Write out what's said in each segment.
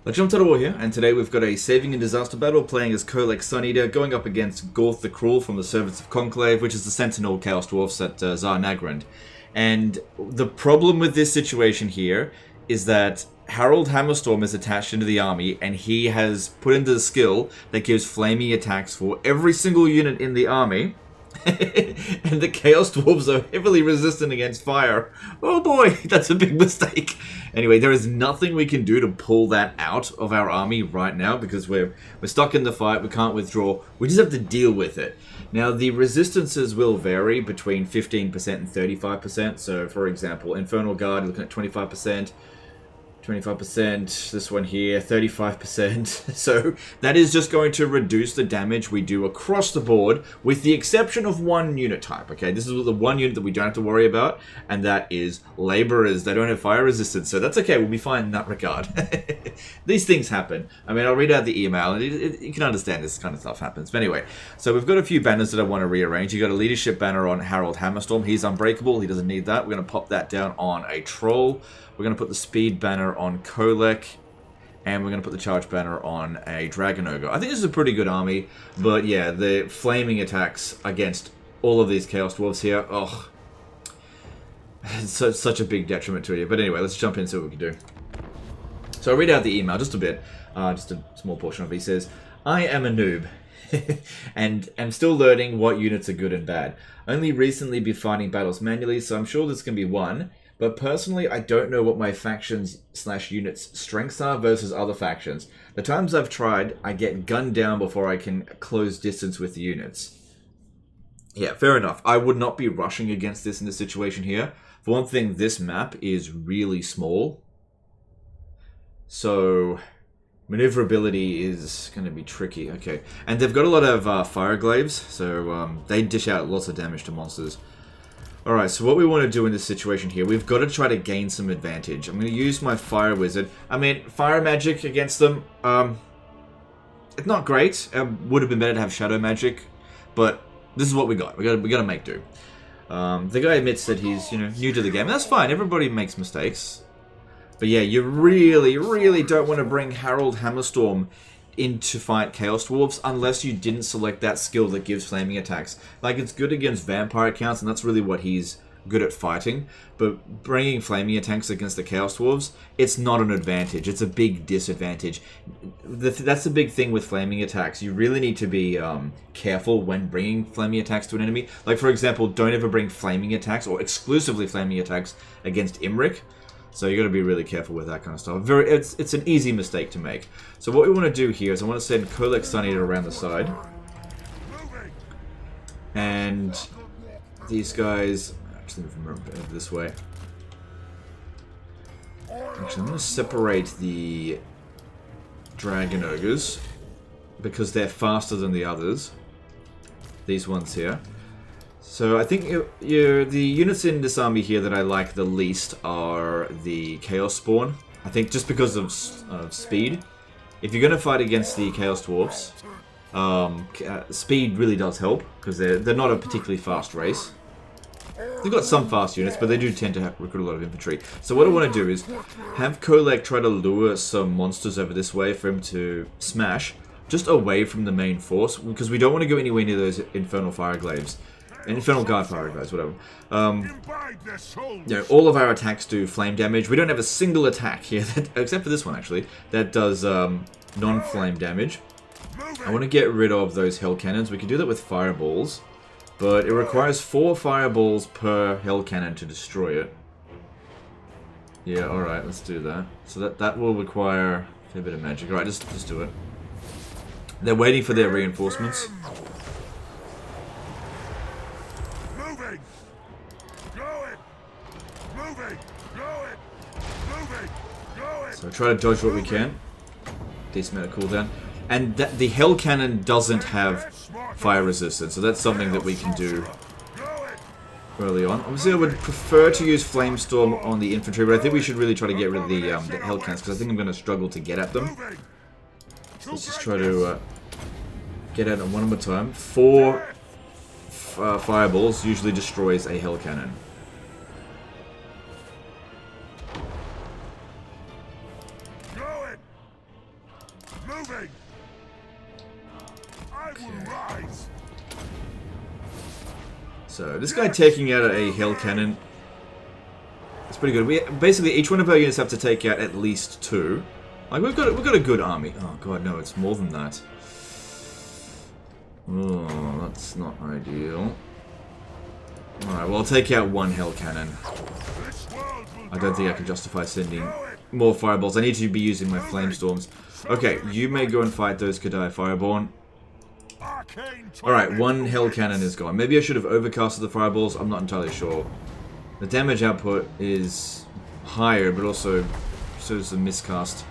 Let's jump to the war here, and today we've got a saving and disaster battle playing as Kholek Suneater going up against Gorth the Cruel from the Servants of Conclave, which is the Sentinel Chaos Dwarfs at Zar Nagrand. And the problem with this situation here is that Harold Hammerstorm is attached into the army, and he has put into the skill that gives flaming attacks for every single unit in the army. And the Chaos Dwarfs are heavily resistant against fire. Oh boy, that's a big mistake. Anyway, there is nothing we can do to pull that out of our army right now because we're stuck in the fight. We can't withdraw. We just have to deal with it. Now, the resistances will vary between 15% and 35%. So, for example, Infernal Guard, looking at 25%. 25%, this one here, 35%. So that is just going to reduce the damage we do across the board, with the exception of one unit type, okay? This is the one unit that we don't have to worry about, and that is Laborers. They don't have fire resistance, so that's okay. We'll be fine in that regard. These things happen. I mean, I'll read out the email, and you can understand this kind of stuff happens. But anyway, so we've got a few banners that I want to rearrange. You've got a leadership banner on Harold Hammerstorm. He's unbreakable. He doesn't need that. We're going to pop that down on a Troll. We're going to put the speed banner on Kholek, and we're going to put the charge banner on a Dragon Ogre. I think this is a pretty good army, but yeah, the flaming attacks against all of these Chaos Dwarfs here, oh, it's such a big detriment to you. But anyway, let's jump in and see what we can do. So I'll read out the email just a bit, just a small portion of it. He says, I am a noob, and am still learning what units are good and bad. Only recently been fighting battles manually, so I'm sure this can be won. But personally, I don't know what my factions/units' strengths are versus other factions. The times I've tried, I get gunned down before I can close distance with the units. Yeah, fair enough. I would not be rushing against this in this situation here. For one thing, this map is really small. So, maneuverability is going to be tricky. Okay, and they've got a lot of fire glaives, so they dish out lots of damage to monsters. Alright, so what we want to do in this situation here, we've got to try to gain some advantage. I'm going to use my Fire Wizard. I mean, Fire Magic against them, it's not great. It would have been better to have Shadow Magic, but this is what we got. We got to make do. The guy admits that he's, new to the game. That's fine. Everybody makes mistakes. But yeah, you really, really don't want to bring Harold Hammerstorm in to fight Chaos Dwarfs unless you didn't select that skill that gives flaming attacks. Like, it's good against vampire counts, and that's really what he's good at fighting, but bringing flaming attacks against the Chaos Dwarfs, it's not an advantage, it's a big disadvantage. That's the big thing with flaming attacks. You really need to be careful when bringing flaming attacks to an enemy. Like, for example, don't ever bring flaming attacks, or exclusively flaming attacks, against Imric. So you got to be really careful with that kind of stuff. It's an easy mistake to make. So what we want to do here is I want to send Kholek Suneater around the side. And these guys... Actually, move over this way. Actually, I'm going to separate the Dragon Ogres, because they're faster than the others. These ones here. So I think the units in this army here that I like the least are the Chaos Spawn. I think just because of speed. If you're going to fight against the Chaos Dwarfs, speed really does help, because they're not a particularly fast race. They've got some fast units, but they do tend to recruit a lot of infantry. So what I want to do is have Kholek try to lure some monsters over this way for him to smash, just away from the main force, because we don't want to go anywhere near those Infernal Fire Glaives. Infernal Guard Fire Glaives, whatever. All of our attacks do flame damage. We don't have a single attack here, except for this one actually, that does non-flame damage. I want to get rid of those Hell Cannons. We can do that with Fireballs, but it requires 4 Fireballs per Hell Cannon to destroy it. Yeah, alright, let's do that. So that will require a fair bit of magic. Alright, just do it. They're waiting for their reinforcements. So try to dodge what we can. Decent amount of cooldown. And the Hell Cannon doesn't have fire resistance, so that's something that we can do early on. Obviously I would prefer to use Flamestorm on the infantry, but I think we should really try to get rid of the Hell Cannons, because I think I'm going to struggle to get at them. So let's just try to get at them one more time. 4 Fireballs usually destroys a Hell Cannon. Okay. So this guy taking out a hell cannon. It's pretty good. We basically each one of our units have to take out at least 2. Like we've got a good army. Oh god, no, it's more than that. Oh, that's not ideal. Alright, well I'll take out 1 hell cannon. I don't think I can justify sending more fireballs. I need to be using my flame storms. Okay, you may go and fight those Kadai Fireborn. Alright, 1 hell cannon is gone. Maybe I should have overcasted the fireballs. I'm not entirely sure. The damage output is higher, but also so is the miscast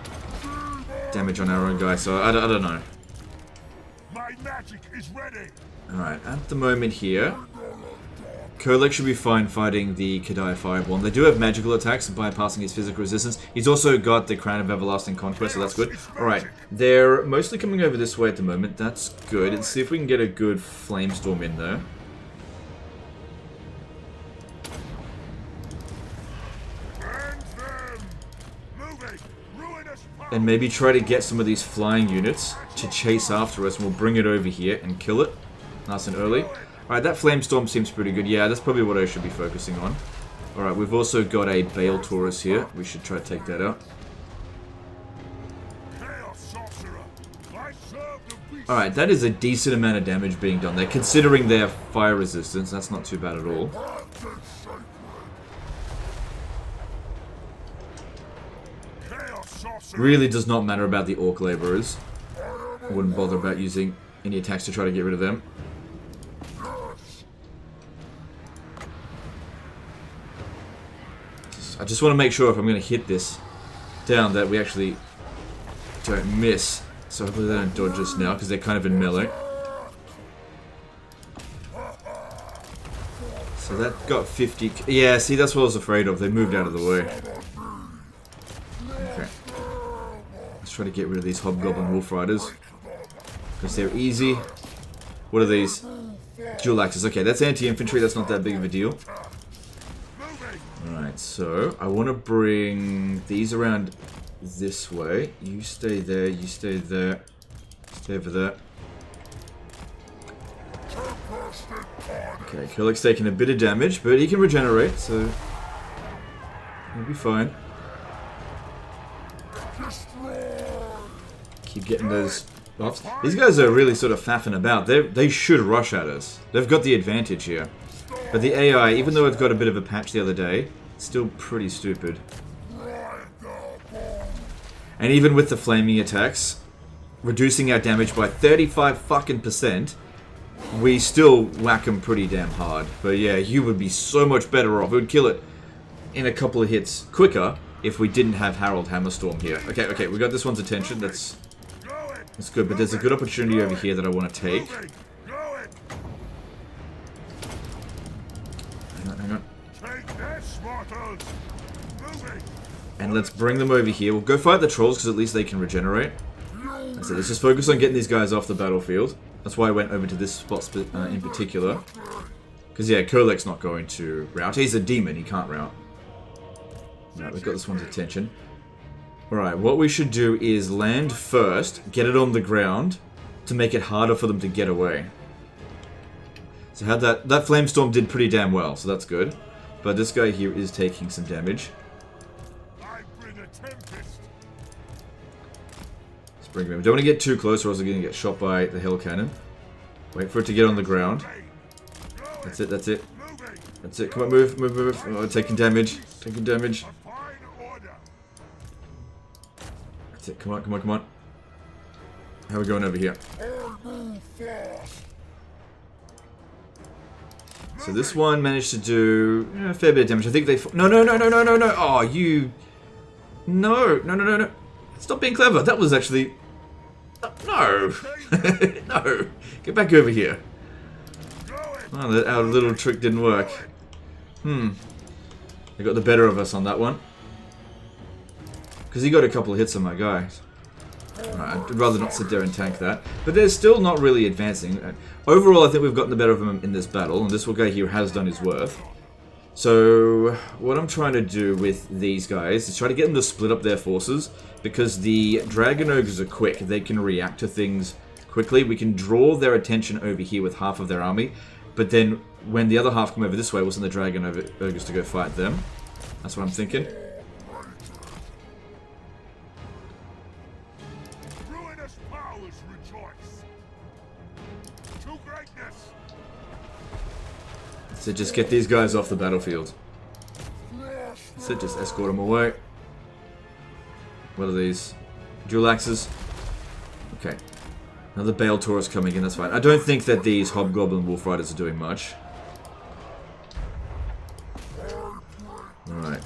damage on our own guy, so I don't know. Alright, at the moment here, Kholek should be fine fighting the Kadai Fireborn. They do have magical attacks bypassing his physical resistance. He's also got the Crown of Everlasting Conquest, so that's good. Alright, they're mostly coming over this way at the moment. That's good. Let's see if we can get a good Flamestorm in there. And maybe try to get some of these flying units to chase after us, and we'll bring it over here and kill it nice and early. Alright, that Flamestorm seems pretty good. Yeah, that's probably what I should be focusing on. Alright, we've also got a Bale Taurus here. We should try to take that out. Alright, that is a decent amount of damage being done there, considering their fire resistance. That's not too bad at all. Really does not matter about the Orc Laborers. I wouldn't bother about using any attacks to try to get rid of them. I just want to make sure if I'm going to hit this down that we actually don't miss. So hopefully they don't dodge us now because they're kind of in melee. So that got 50... Yeah, see, that's what I was afraid of. They moved out of the way. Okay. Let's try to get rid of these Hobgoblin Wolf Riders. Because they're easy. What are these? Dual axes. Okay, that's anti-infantry. That's not that big of a deal. Alright, so I want to bring these around this way. You stay there, you stay there. Stay over there. Okay, Kholek's taking a bit of damage, but he can regenerate, so he'll be fine. Keep getting those buffs. These guys are really sort of faffing about. They should rush at us. They've got the advantage here. But the AI, even though it got a bit of a patch the other day, it's still pretty stupid. And even with the flaming attacks, reducing our damage by 35%, we still whack them pretty damn hard. But yeah, you would be so much better off. It would kill it in a couple of hits quicker if we didn't have Harold Hammerstorm here. Okay, we got this one's attention. That's good, but there's a good opportunity over here that I want to take. Hang on. And let's bring them over here. We'll go fight the trolls because at least they can regenerate. That's it. Let's just focus on getting these guys off the battlefield. That's why I went over to this spot in particular. Because yeah, Kholek's not going to rout. He's a demon. He can't rout. Right, we've got this one's attention. Alright, what we should do is land first, get it on the ground, to make it harder for them to get away. So how that Flamestorm did pretty damn well, so that's good. But this guy here is taking some damage. Let's bring him in. We don't want to get too close or else we're going to get shot by the Hell Cannon. Wait for it to get on the ground. That's it, that's it. That's it, come on, move. Oh, taking damage. That's it, come on. How are we going over here? So this one managed to do a fair bit of damage. I think they... No. Oh, you... No. Stop being clever. That was actually... No. No. Get back over here. Oh, our little trick didn't work. They got the better of us on that one. Because he got a couple of hits on my guy. Right, I'd rather not sit there and tank that. But they're still not really advancing. Overall, I think we've gotten the better of them in this battle. And this guy here has done his worth. So what I'm trying to do with these guys is try to get them to split up their forces, because the Dragon Ogres are quick. They can react to things quickly. We can draw their attention over here with half of their army, but then when the other half come over this way, wasn't the Dragon Ogres to go fight them? That's what I'm thinking. Ruinous powers rejoice. To greatness. So just get these guys off the battlefield. So just escort them away. What are these? Dual axes? Okay. Another Bale Taurus coming in, that's fine. I don't think that these Hobgoblin Wolf Riders are doing much. Alright.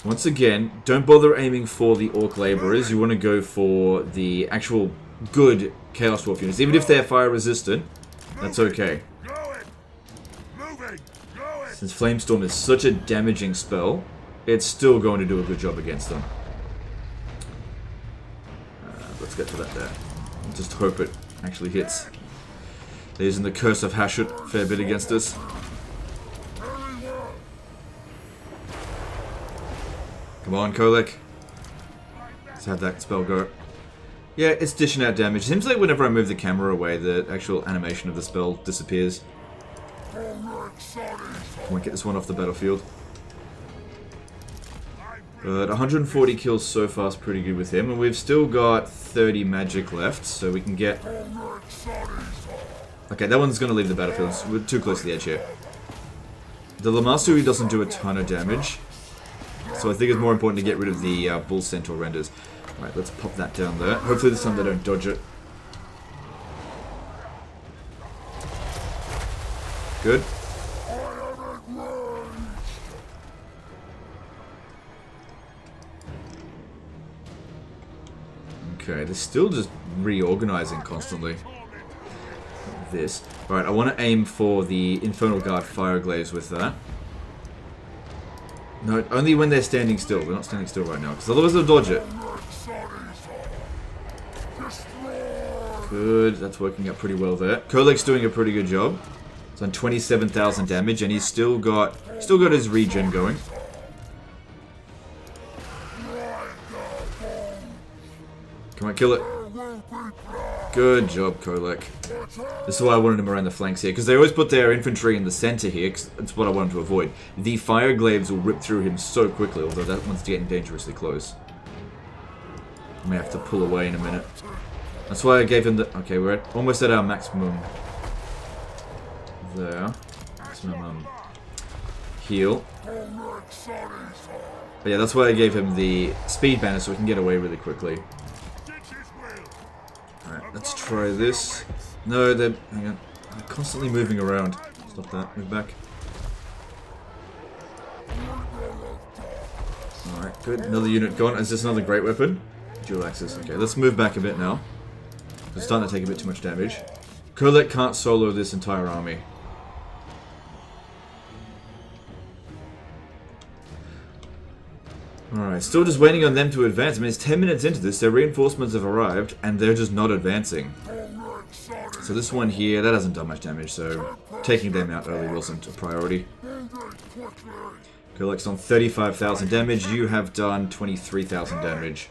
Once again, don't bother aiming for the Orc Labourers. You want to go for the actual good Chaos Dwarf units. Even if they're fire resistant, that's okay. Since Flamestorm is such a damaging spell, it's still going to do a good job against them. Let's get to that there. Just hope it actually hits. They're using the Curse of Hashut a fair bit against us. Come on, Kholek. Let's have that spell go. Yeah, it's dishing out damage. Seems like whenever I move the camera away, the actual animation of the spell disappears. I might get this one off the battlefield. But 140 kills so far is pretty good with him, and we've still got 30 magic left, so we can get... Okay, that one's going to leave the battlefield. We're too close to the edge here. The Lamassu doesn't do a ton of damage, so I think it's more important to get rid of the Bull Centaur renders. Alright, let's pop that down there. Hopefully this time they don't dodge it. Good. Okay, they're still just reorganizing constantly. This. Alright, I want to aim for the Infernal Guard Fire Glaze with that. No, only when they're standing still. They're not standing still right now, because otherwise they'll dodge it. Good, that's working out pretty well there. Kholek's doing a pretty good job. It's on 27,000 damage, and he's still got his regen going. Come on, kill it. Good job, Kholek. This is why I wanted him around the flanks here, because they always put their infantry in the center here, because that's what I wanted to avoid. The fire glaives will rip through him so quickly, although that one's getting dangerously close. I may have to pull away in a minute. That's why I gave him the... Okay, we're almost at our maximum there. Maximum heal. But yeah, that's why I gave him the speed banner, so we can get away really quickly. Alright, let's try this. No, they're... Hang on. They're constantly moving around. Stop that. Move back. Alright, good. Another unit gone. Is this another great weapon? Dual axis. Okay, let's move back a bit now. It's starting to take a bit too much damage. Kholek can't solo this entire army. Alright, still just waiting on them to advance. I mean, it's 10 minutes into this, their reinforcements have arrived, and they're just not advancing. So this one here, that hasn't done much damage, so taking them out early wasn't a priority. Kholek's on 35,000 damage, you have done 23,000 damage.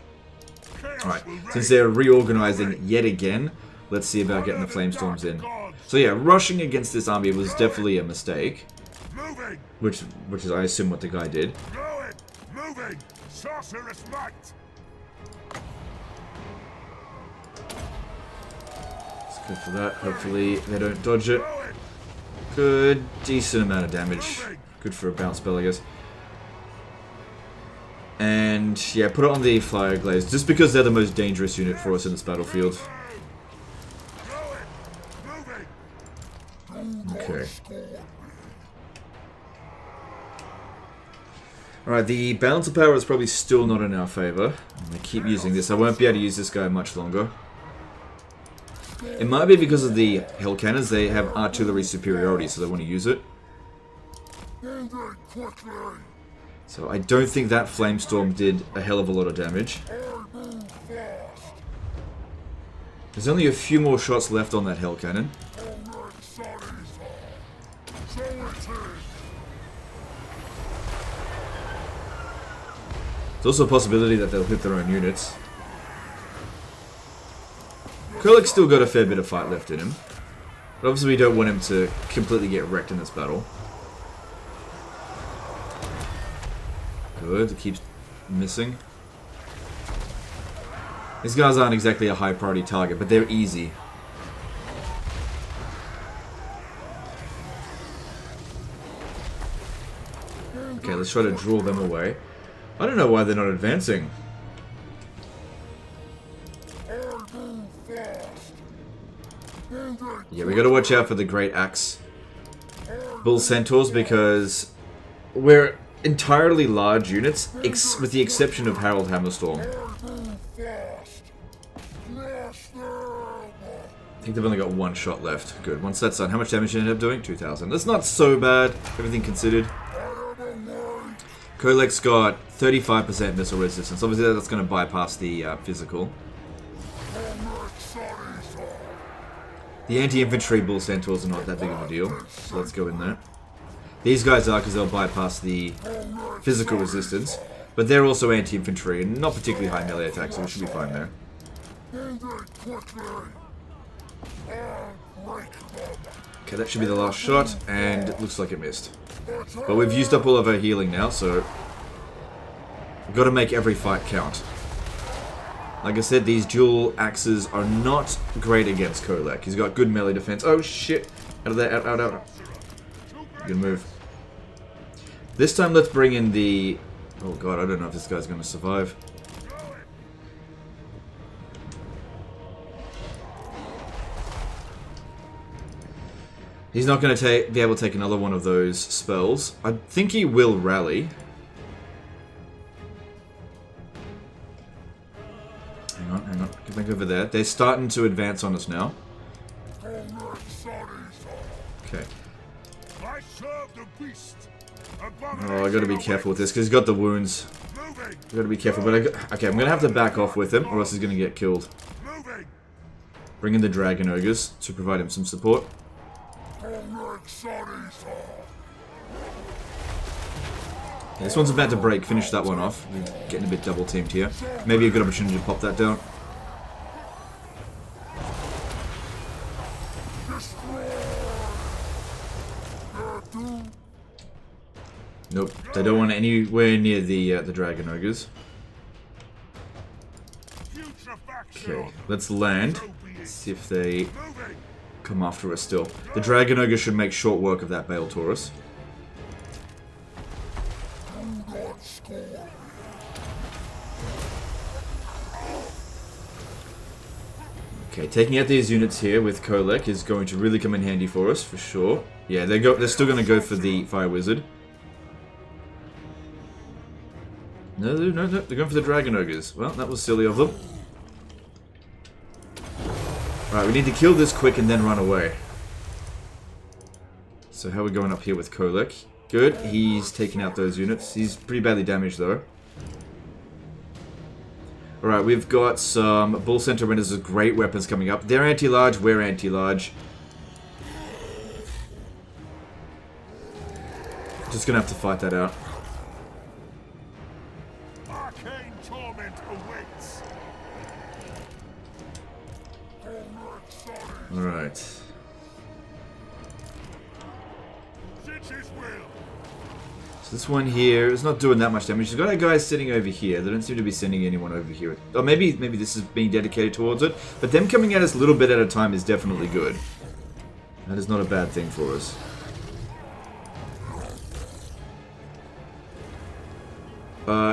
Alright, since they're reorganizing yet again, let's see about getting the Flamestorms in. So yeah, rushing against this army was definitely a mistake. Which is, I assume, what the guy did. Moving! Sorceress might! Let's go for that. Hopefully they don't dodge it. Good, decent amount of damage. Good for a bounce spell, I guess. And yeah, put it on the Fire Glaze, just because they're the most dangerous unit for us in this battlefield. Okay. Alright, the balance of power is probably still not in our favor. I keep using this. I won't be able to use this guy much longer. It might be because of the Hell Cannons. They have artillery superiority, so they want to use it. So I don't think that Flamestorm did a hell of a lot of damage. There's only a few more shots left on that Hell Cannon. There's also a possibility that they'll hit their own units. Kholek's still got a fair bit of fight left in him. But obviously we don't want him to completely get wrecked in this battle. Good, it keeps missing. These guys aren't exactly a high priority target, but they're easy. Okay, let's try to draw them away. I don't know why they're not advancing. Yeah, we gotta watch out for the Great Axe Bull Centaurs because we're entirely large units, with the exception of Harold Hammerstorm. I think they've only got one shot left. Good. Once that's done, how much damage did it end up doing? 2,000. That's not so bad, everything considered. Kholek's got 35% missile resistance. Obviously, that's going to bypass the physical. The anti-infantry bull centaurs are not that big of a deal, so let's go in there. These guys are because they'll bypass the physical resistance, but they're also anti-infantry and not particularly high melee attacks, so we should be fine there. Okay, that should be the last shot, and it looks like it missed. But we've used up all of our healing now, so we've got to make every fight count. Like I said, these dual axes are not great against Kholek. He's got good melee defense. Oh shit! Out of there, out. Good move. This time let's bring in the... Oh god, I don't know if this guy's going to survive. He's not going to be able to take another one of those spells. I think he will rally. Hang on. Get back over there. They're starting to advance on us now. Okay. Oh, I gotta be careful with this, because he's got the wounds. I gotta be careful, but okay, I'm gonna have to back off with him, or else he's gonna get killed. Bring in the Dragon Ogres to provide him some support. Yeah, this one's about to break. Finish that one off. We're getting a bit double teamed here. Maybe a good opportunity to pop that down. Nope, they don't want anywhere near the Dragon Ogres. Okay, let's land. See if they come after us still. The Dragon Ogre should make short work of that Bale Taurus. Okay, taking out these units here with Kholek is going to really come in handy for us, for sure. Yeah, they're still going to go for the Fire Wizard. No, they're going for the Dragon Ogres. Well, that was silly of them. Right, we need to kill this quick and then run away. So how are we going up here with Kholek? Good, he's taking out those units. He's pretty badly damaged though. Alright, we've got some Bull Centaur Renders with great weapons coming up. They're anti-large, we're anti-large. Just gonna have to fight that out. Arcane torment awaits. Alright. So this one here is not doing that much damage. He's got our guys sitting over here. They don't seem to be sending anyone over here. Or maybe this is being dedicated towards it. But them coming at us a little bit at a time is definitely good. That is not a bad thing for us.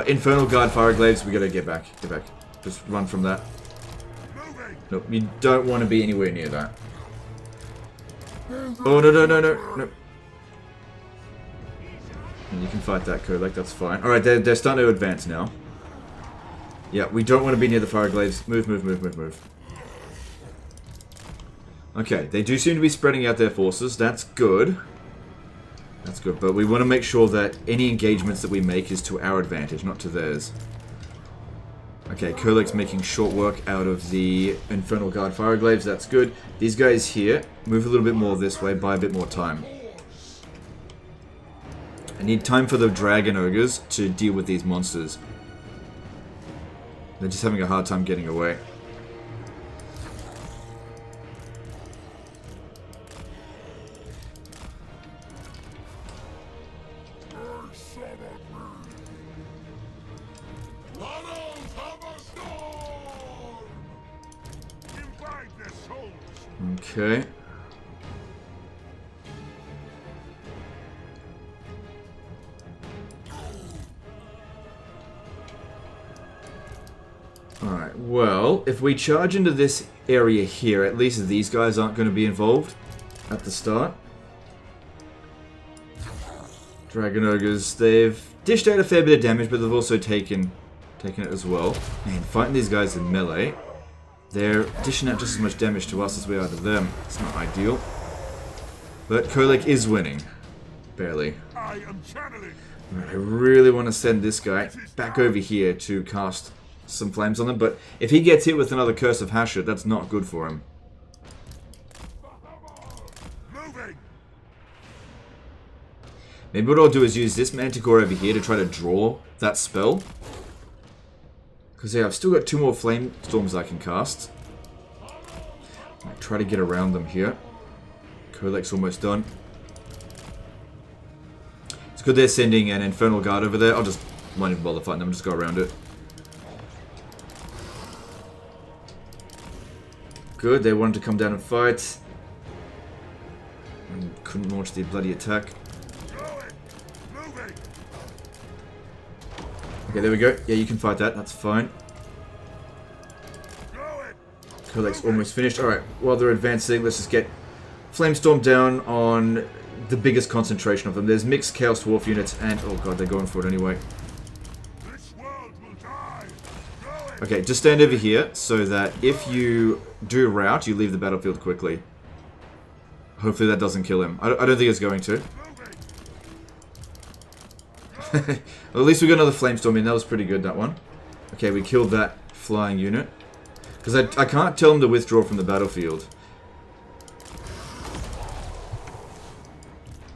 Infernal Guard Fireglaves, we gotta get back. Get back. Just run from that. Nope, you don't want to be anywhere near that. Oh, no. And you can fight that, Kholek, that's fine. Alright, they're starting to advance now. Yeah, we don't want to be near the Fireglaves. Move. Okay, they do seem to be spreading out their forces. That's good. That's good, but we want to make sure that any engagements that we make is to our advantage, not to theirs. Okay, Kholek's making short work out of the Infernal Guard Fireglaves. That's good. These guys here, move a little bit more this way, buy a bit more time. I need time for the Dragon Ogres to deal with these monsters. They're just having a hard time getting away. Okay. Alright, well, if we charge into this area here, at least these guys aren't going to be involved at the start. Dragon Ogres, they've dished out a fair bit of damage, but they've also taken it as well. Man, fighting these guys in melee, they're dishing out just as much damage to us as we are to them. It's not ideal. But Kholek is winning. Barely. I really want to send this guy back over here to cast some flames on them, but if he gets hit with another Curse of Hashut, that's not good for him. Maybe what I'll do is use this Manticore over here to try to draw that spell. Because yeah, I've still got 2 more Flame Storms I can cast. I'll try to get around them here. Kholek's almost done. It's good they're sending an Infernal Guard over there. I'll just not even bother fighting them, just go around it. Good, they wanted to come down and fight. And couldn't launch the bloody attack. Okay, there we go. Yeah, you can fight that. That's fine. Kholek's almost finished. Alright, while they're advancing, let's just get Flamestorm down on the biggest concentration of them. There's mixed Chaos Dwarf units and... oh god, they're going for it anyway. Okay, just stand over here so that if you do rout, you leave the battlefield quickly. Hopefully that doesn't kill him. I don't think it's going to. Well, at least we got another Flamestorm in. That was pretty good, that one. Okay, we killed that flying unit. Because I can't tell him to withdraw from the battlefield.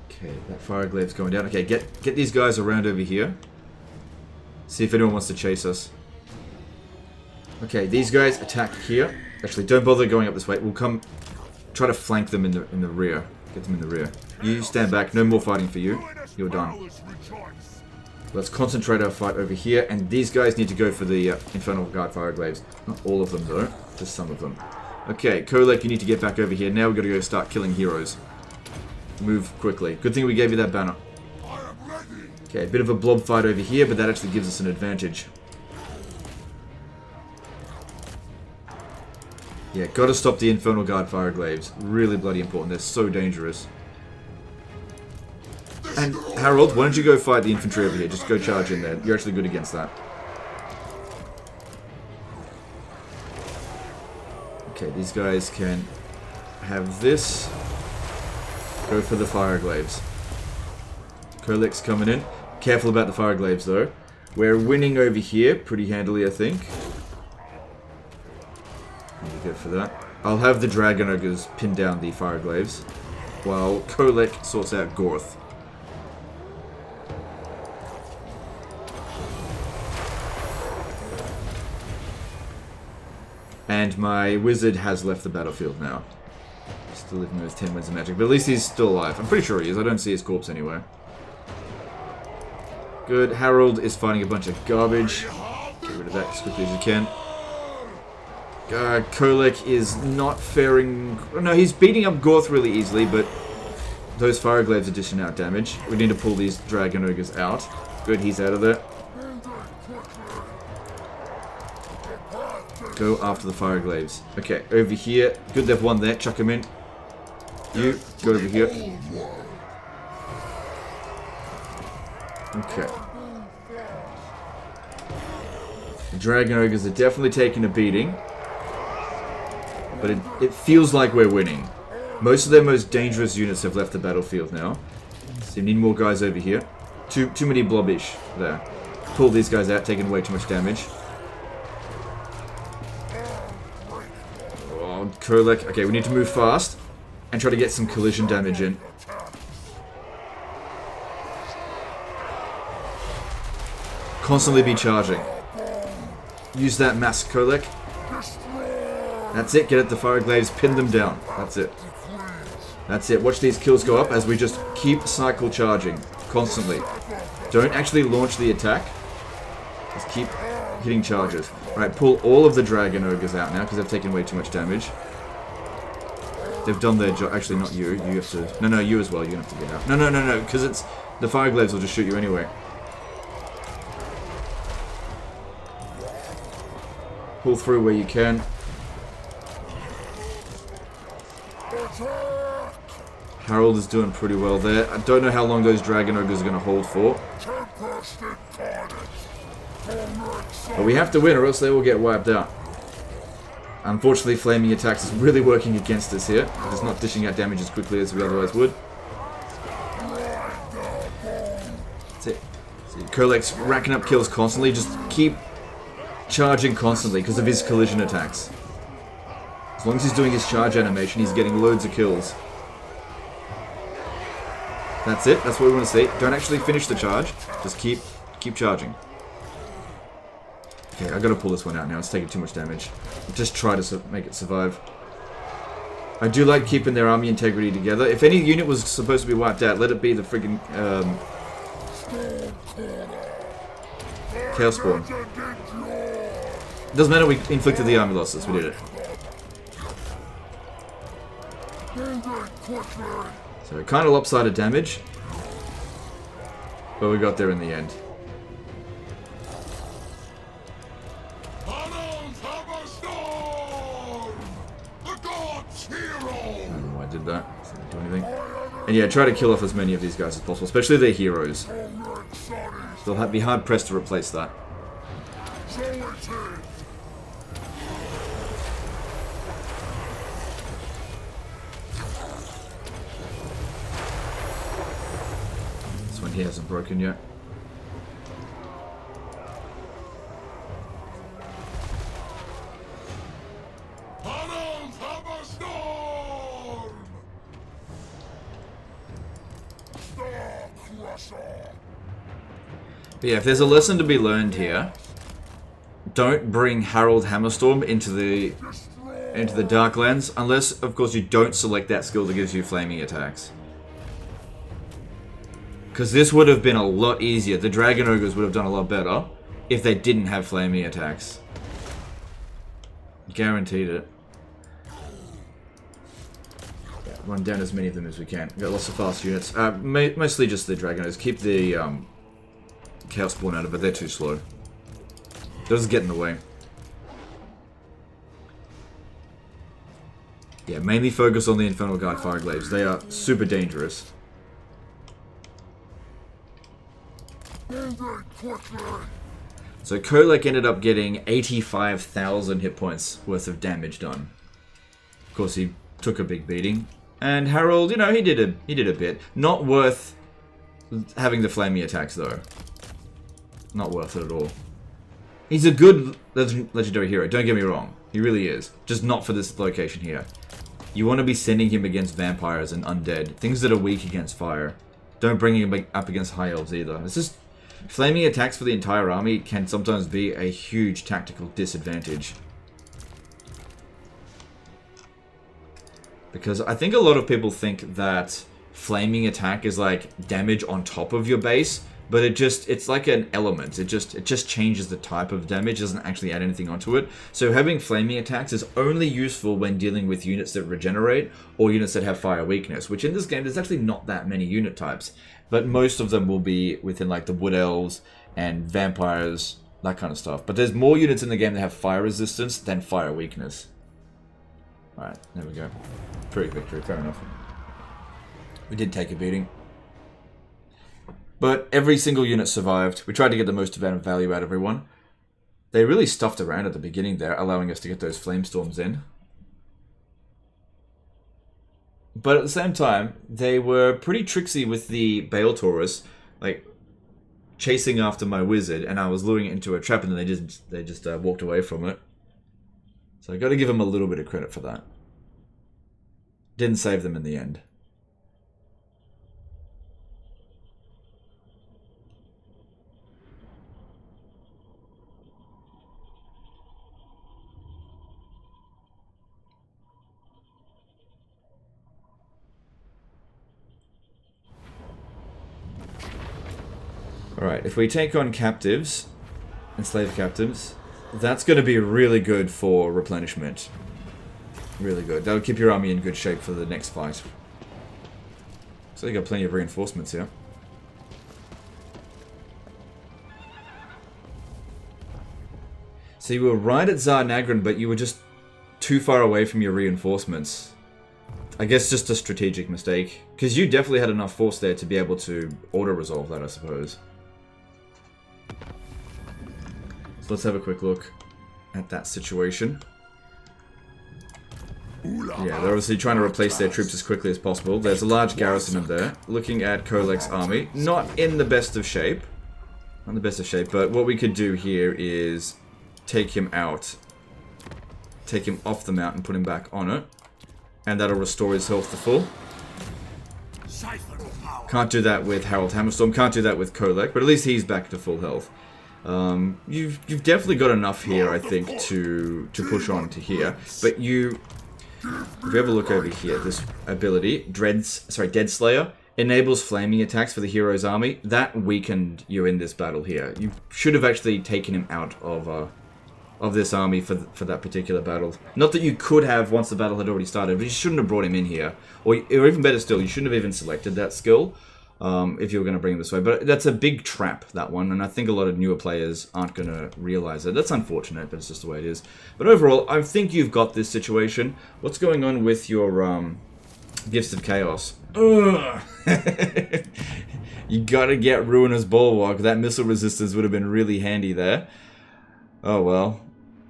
Okay, that Fireglade's going down. Okay, get these guys around over here. See if anyone wants to chase us. Okay, these guys attack here. Actually, don't bother going up this way. We'll come try to flank them in the rear. Get them in the rear. You stand back. No more fighting for you. You're done. Let's concentrate our fight over here, and these guys need to go for the Infernal Guard Fireglaves. Not all of them, though. Just some of them. Okay, Kholek, you need to get back over here. Now we've got to go start killing heroes. Move quickly. Good thing we gave you that banner. Okay, a bit of a blob fight over here, but that actually gives us an advantage. Yeah, gotta stop the Infernal Guard Fireglaves. Really bloody important. They're so dangerous. And Harold, why don't you go fight the infantry over here? Just go charge in there. You're actually good against that. Okay, these guys can have this. Go for the Fireglaves. Kholek's coming in. Careful about the Fireglaves, though. We're winning over here pretty handily, I think. Go for that. I'll have the Dragon Ogres pin down the Fireglaves, while Kholek sorts out Gorth. And my wizard has left the battlefield now. Still living with 10 wins of magic, but at least he's still alive. I'm pretty sure he is. I don't see his corpse anywhere. Good. Harold is fighting a bunch of garbage. Get rid of that as quickly as you can. Kholek is not faring... no, he's beating up Gorth really easily, but those Fireglaves are dishing out damage. We need to pull these Dragon Ogres out. Good, he's out of there. Go after the Fireglaves. Okay, over here. Good, they've won there. Chuck him in. You, go over here. Okay. The Dragon Ogres are definitely taking a beating. But it feels like we're winning. Most of their most dangerous units have left the battlefield now. So you need more guys over here. Too many blobbish there. Pull these guys out, taking way too much damage. Oh, Kholek. Okay, we need to move fast and try to get some collision damage in. Constantly be charging. Use that mass Kholek. That's it. Get at the fire glaives. Pin them down. That's it. That's it. Watch these kills go up as we just keep cycle charging constantly. Don't actually launch the attack. Just keep hitting charges. Alright, pull all of the Dragon Ogres out now because they've taken way too much damage. They've done their job. Actually, not you. You have to... No, you as well. You have to get out. No, because it's... The fire glaives will just shoot you anyway. Pull through where you can. Harold is doing pretty well there. I don't know how long those Dragon Ogres are going to hold for. But we have to win or else they will get wiped out. Unfortunately, Flaming Attacks is really working against us here. It's not dishing out damage as quickly as we otherwise would. That's it. See, Kholek's racking up kills constantly. Just keep charging constantly because of his collision attacks. As long as he's doing his charge animation, he's getting loads of kills. That's it. That's what we want to see. Don't actually finish the charge. Just keep charging. Okay, I gotta pull this one out now. It's taking too much damage. Just try to make it survive. I do like keeping their army integrity together. If any unit was supposed to be wiped out, let it be the friggin' Chaos Spawn. Doesn't matter, we inflicted the army losses. We did it. So kind of lopsided damage. But we got there in the end. Did that. Didn't do anything. And yeah, try to kill off as many of these guys as possible, especially their heroes. They'll be hard pressed to replace that. This one here hasn't broken yet. But yeah, if there's a lesson to be learned here, don't bring Harold Hammerstorm into the Darklands, unless, of course, you don't select that skill that gives you flaming attacks. Because this would have been a lot easier. The Dragon Ogres would have done a lot better if they didn't have flaming attacks. Guaranteed it. Yeah, run down as many of them as we can. We've got lots of fast units. Mostly just the Dragon Ogres. Keep the Chaos Spawn out of it. They're too slow. Doesn't get in the way. Yeah, mainly focus on the Infernal Guard Fire Glaives. They are super dangerous. So Kholek ended up getting 85,000 hit points worth of damage done. Of course, he took a big beating. And Harold, you know, he did a bit. Not worth having the flaming attacks, though. Not worth it at all. He's a good legendary hero, don't get me wrong. He really is. Just not for this location here. You want to be sending him against vampires and undead. Things that are weak against fire. Don't bring him up against high elves either. It's just... Flaming attacks for the entire army can sometimes be a huge tactical disadvantage. Because I think a lot of people think that flaming attack is like damage on top of your base. But it's like an element. It just changes the type of damage. It doesn't actually add anything onto it. So having flaming attacks is only useful when dealing with units that regenerate or units that have fire weakness. Which in this game, there's actually not that many unit types. But most of them will be within like the Wood Elves and Vampires, that kind of stuff. But there's more units in the game that have fire resistance than fire weakness. Alright, there we go. Pretty victory, fair enough. We did take a beating. But every single unit survived. We tried to get the most amount of value out of everyone. They really stuffed around at the beginning there, allowing us to get those Flamestorms in. But at the same time, they were pretty tricksy with the Bale Taurus, like chasing after my wizard, and I was luring it into a trap, and then they just walked away from it. So I got to give them a little bit of credit for that. Didn't save them in the end. Alright, if we take on captives, enslaved captives, that's going to be really good for replenishment. Really good. That'll keep your army in good shape for the next fight. So you got plenty of reinforcements here. So you were right at Tsar Nagrin, but you were just too far away from your reinforcements. I guess just a strategic mistake. Because you definitely had enough force there to be able to auto-resolve that, I suppose. So let's have a quick look at that situation. Yeah, they're obviously trying to replace their troops as quickly as possible. There's a large garrison up there. Looking at Kholek's army. Not in the best of shape. Not in the best of shape, but what we could do here is take him out. Take him off the mountain, put him back on it. And that'll restore his health to full. Can't do that with Harold Hammerstorm, can't do that with Kholek, but at least he's back to full health. You've definitely got enough here, I think, to push on to here. But if we have a look over here, this ability, Dead Slayer, enables flaming attacks for the hero's army. That weakened you in this battle here. You should have actually taken him out of this army for that particular battle. Not that you could have once the battle had already started, but you shouldn't have brought him in here. Or even better still, you shouldn't have even selected that skill if you were going to bring him this way. But that's a big trap, that one, and I think a lot of newer players aren't going to realize it. That's unfortunate, but it's just the way it is. But overall, I think you've got this situation. What's going on with your Gifts of Chaos? Ugh. You gotta get Ruinous Bulwark. That missile resistance would have been really handy there. Oh well.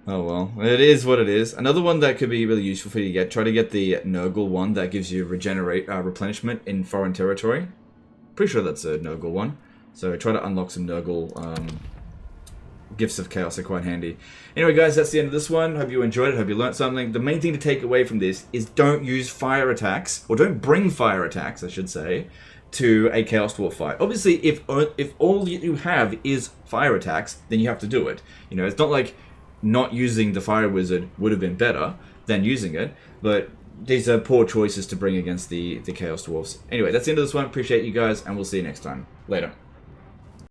Oh well. It is what it is. Another one that could be really useful for you to get. Try to get the Nurgle one that gives you replenishment in foreign territory. Pretty sure that's a Nurgle one. So try to unlock some Nurgle Gifts of Chaos. Are quite handy. Anyway guys, that's the end of this one. Hope you enjoyed it. Hope you learned something. The main thing to take away from this is don't use fire attacks, or don't bring fire attacks, I should say, to a Chaos Dwarf fight. Obviously, if all you have is fire attacks, then you have to do it. You know, it's not like not using the Fire Wizard would have been better than using it, but these are poor choices to bring against the Chaos Dwarfs. Anyway, that's the end of this one. Appreciate you guys, and we'll see you next time. Later.